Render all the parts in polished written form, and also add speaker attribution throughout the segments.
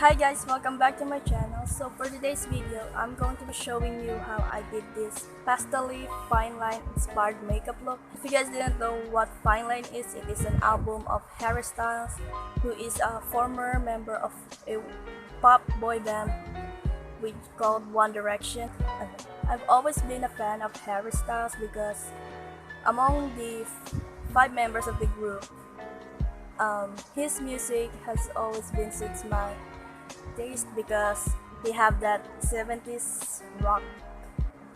Speaker 1: Hi guys, welcome back to my channel. So for today's video, I'm going to be showing you how I did this pastel fine line inspired makeup look. If you guys didn't know what fine line is, it is an album of Harry Styles, who is a former member of a pop boy band which called One Direction. I've always been a fan of Harry Styles because among the 5 members of the group, his music has always been suits my taste because he have that 70s rock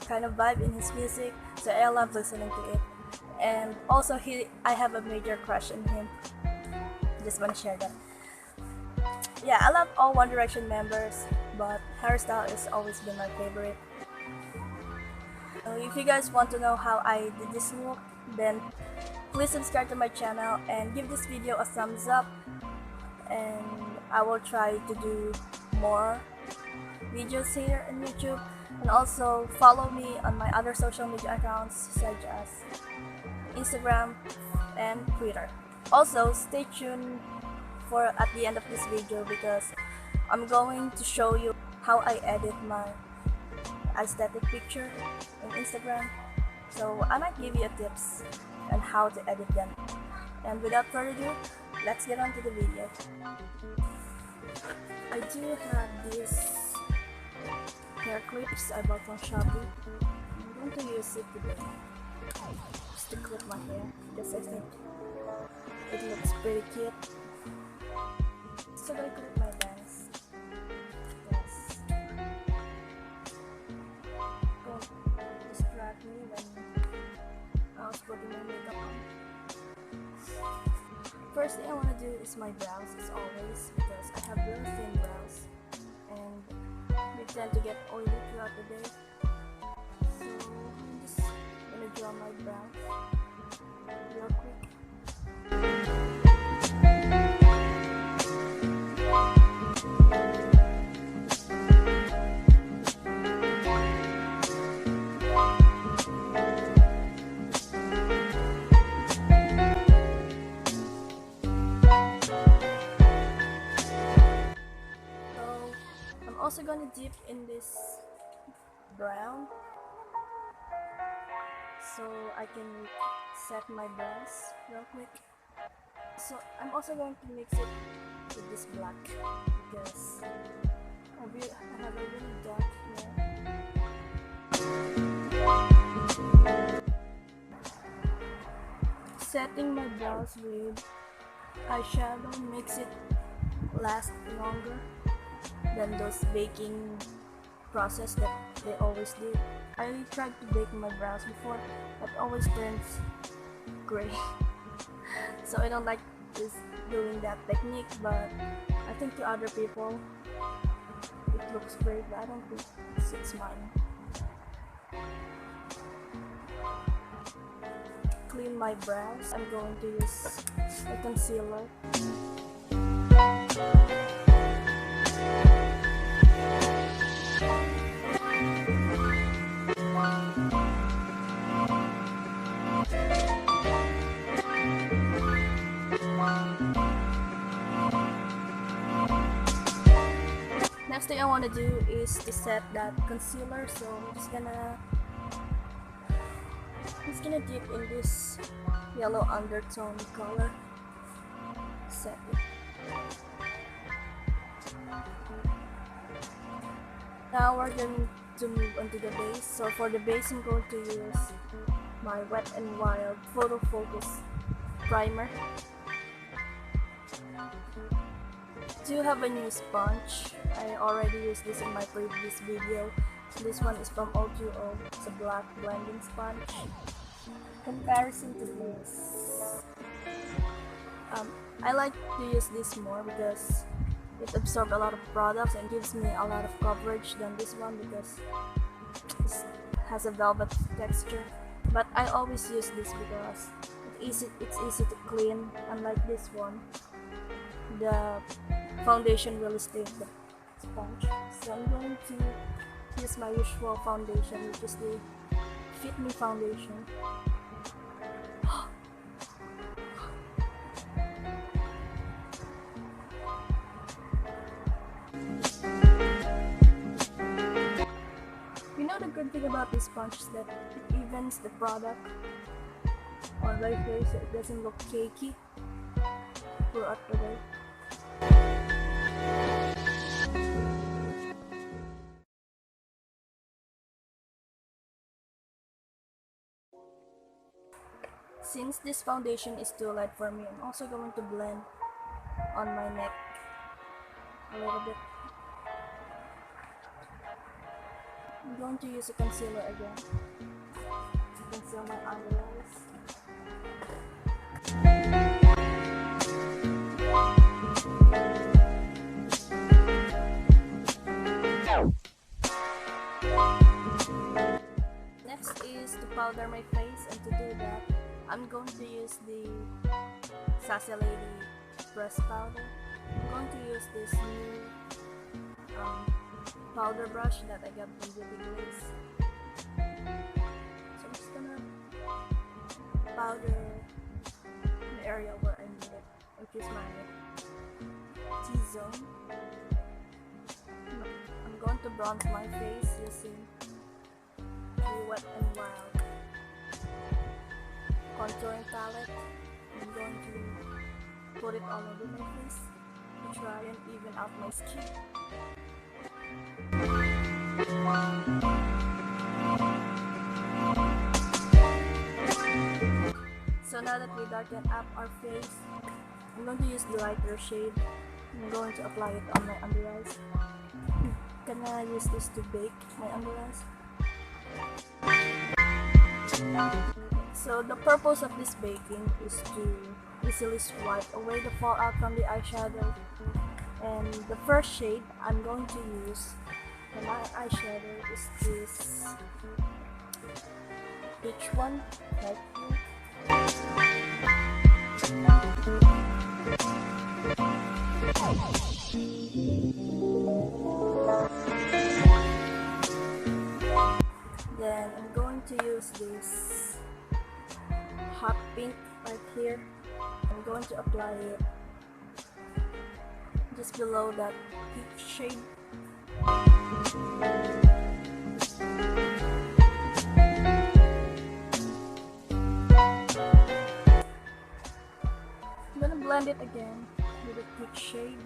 Speaker 1: kind of vibe in his music, so I love listening to it. And also I have a major crush on him. Just want to share that. Yeah, I love all One Direction members, but Harry Styles has always been my favorite. So if you guys want to know how I did this look, then please subscribe to my channel and give this video a thumbs up, and I will try to do more videos here on YouTube, and also follow me on my other social media accounts such as Instagram and Twitter. Also stay tuned for at the end of this video because I'm going to show you how I edit my aesthetic picture in Instagram, so I might give you a tips on how to edit them. And without further ado, let's get on to the video. I do have these hair clips I bought from Shopee. I'm going to use it today just to clip my hair because I think it looks pretty cute. So I'm going to clip my bangs. Yes. Don't distract me when I was putting my makeup on. First thing I want to do is my brows, as always, because I have really thin brows and they tend to get oily throughout the day. So I'm just gonna draw my brows real quick. Also gonna dip in this brown so I can set my brows real quick. So I'm also going to mix it with this black because I have a really dark hair. Setting my brows with eyeshadow makes it last longer than those baking process that they always do. I tried to bake my brows before, but always turns gray. So I don't like doing that technique, but I think to other people it looks great, but I don't think it suits mine. Clean my brows. I'm going to use a concealer. Next thing I want to do is to set that concealer, so I'm just gonna dip in this yellow undertone color. Set it. Now we're going to move on to the base. So for the base, I'm going to use my Wet n Wild Photo Focus primer. I do have a new sponge. I already used this in my previous video. This one is from O2O. It's a black blending sponge. Comparison to this, I like to use this more because it absorbs a lot of products and gives me a lot of coverage than this one because it has a velvet texture. But I always use this because it's easy to clean. Unlike this one, the foundation really stays the sponge. So I'm going to use my usual foundation, which is the Fit Me foundation. the good thing about this sponge is that it evens the product on my face so it doesn't look cakey throughout the way. Since this foundation is too light for me, I'm also going to blend on my neck a little bit. I'm going to use a concealer again to conceal my under eyes. Next is to powder my face, and to do that, I'm going to use the Sassy Lady press powder. I'm going to use this new powder brush that I got from Beauty Glaze. So I'm just gonna powder the area where I need it, which is my T-zone. I'm going to bronze my face using the Wet n Wild contouring palette. I'm going to put it all over my face to try and even out my skin. So now that we darken up our face, I'm going to use the lighter shade. I'm going to apply it on my under eyes. Can I use this to bake my under eyes? So the purpose of this baking is to easily swipe away the fallout from the eyeshadow. And the first shade I'm going to use for my eyeshadow is this peach one right here. Then I'm going to use this hot pink right here. I'm going to apply it just below that peach shade. I'm gonna blend it again with the peach shade.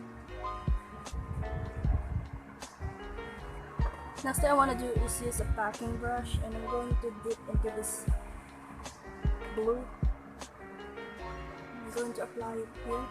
Speaker 1: Next thing I want to do is use a packing brush, and I'm going to dip into this blue. I'm going to apply it here.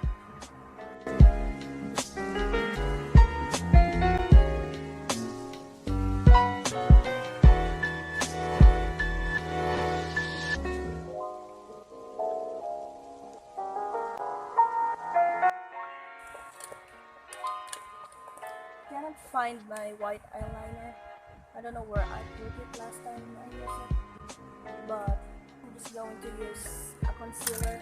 Speaker 1: Cannot find my white eyeliner. I don't know where I put it last time I used it, but I'm just going to use a concealer.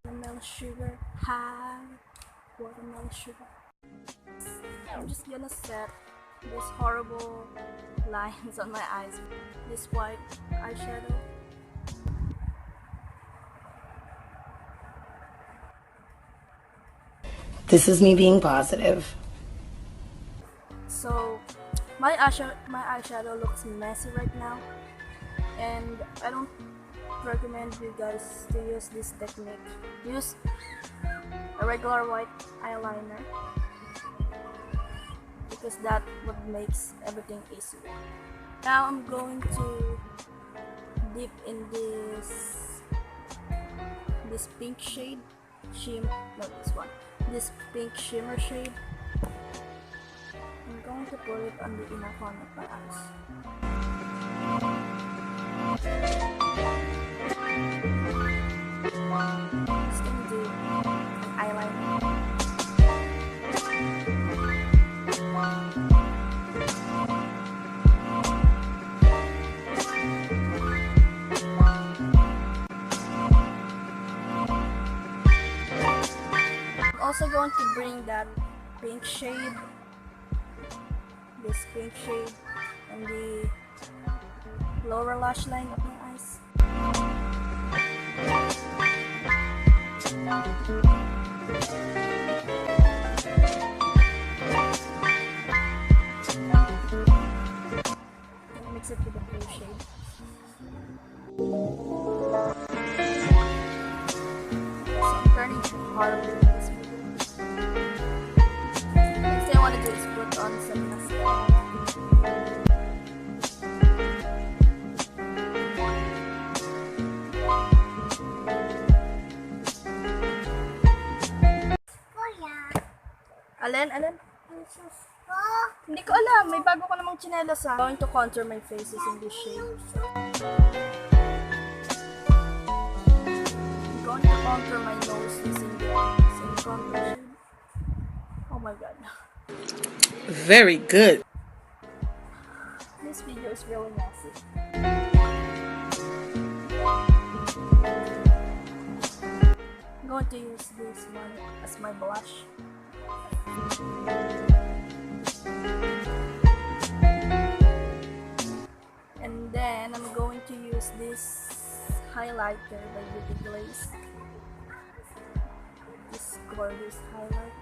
Speaker 1: Watermelon sugar. Hi, watermelon sugar. I'm just gonna set these horrible lines on my eyes with this white eyeshadow.
Speaker 2: This is me being positive.
Speaker 1: So my eyeshadow looks messy right now, and I don't recommend you guys to use this technique. Use a regular white eyeliner because that's what makes everything easier. Now I'm going to dip in this pink shade. This pink shimmer shade. I'm going to put it on the inner corner of my eyes. Just gonna do an eyeliner. Also going to bring that pink shade, this pink shade, and the lower lash line of my eyes. horrible in this video. Next thing I want to do is put on some mascara. Alin? Hindi ko alam. May bago ko namang tsinelas ha. I'm going to contour my face using this shade. I'm going to contour my nose using the same contour shade. Oh my god.
Speaker 2: Very good.
Speaker 1: This video is really messy. I'm going to use this one as my blush. And then I'm going to use this highlighter by Beauty Glaze. This gorgeous highlight.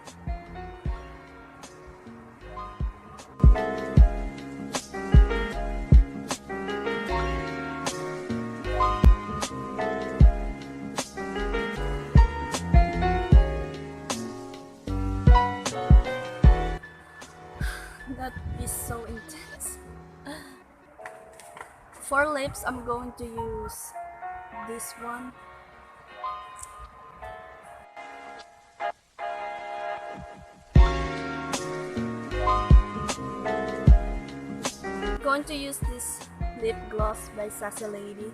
Speaker 1: That is so intense. For lips, I'm going to use this one. I'm going to use this lip gloss by Sassy Lady.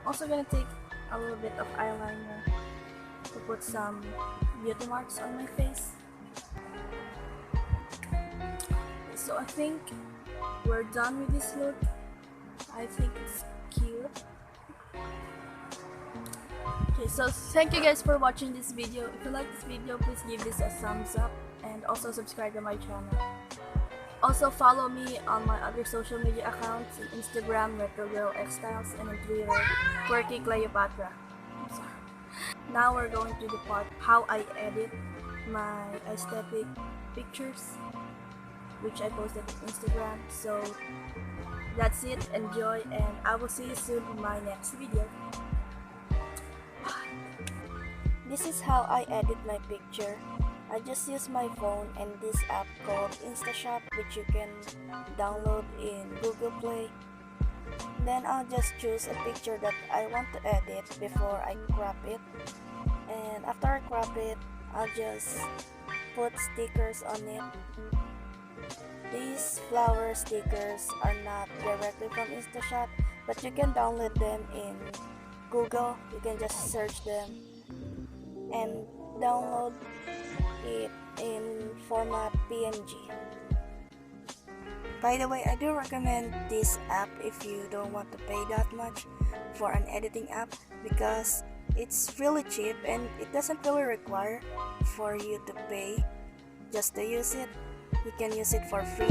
Speaker 1: Also gonna take a little bit of eyeliner to put some beauty marks on my face. So I think we're done with this look. I think it's cute. Okay, so thank you guys for watching this video. If you like this video, please give this a thumbs up and also subscribe to my channel. Also follow me on my other social media accounts in Instagram, RetroGirlXStyles, and on Twitter, Quirky Cleopatra. I'm sorry. Now we're going to the part how I edit my aesthetic pictures, which I posted on Instagram. So that's it. Enjoy, and I will see you soon in my next video. This is how I edit my picture. I just use my phone and this app called InstaShop, which you can download in Google Play. Then I'll just choose a picture that I want to edit before I crop it. And after I crop it, I'll just put stickers on it. These flower stickers are not directly from InstaShop, but you can download them in Google. You can just search them and download it in format PNG. By the way, I do recommend this app if you don't want to pay that much for an editing app, because it's really cheap and it doesn't really require for you to pay just to use it. You can use it for free.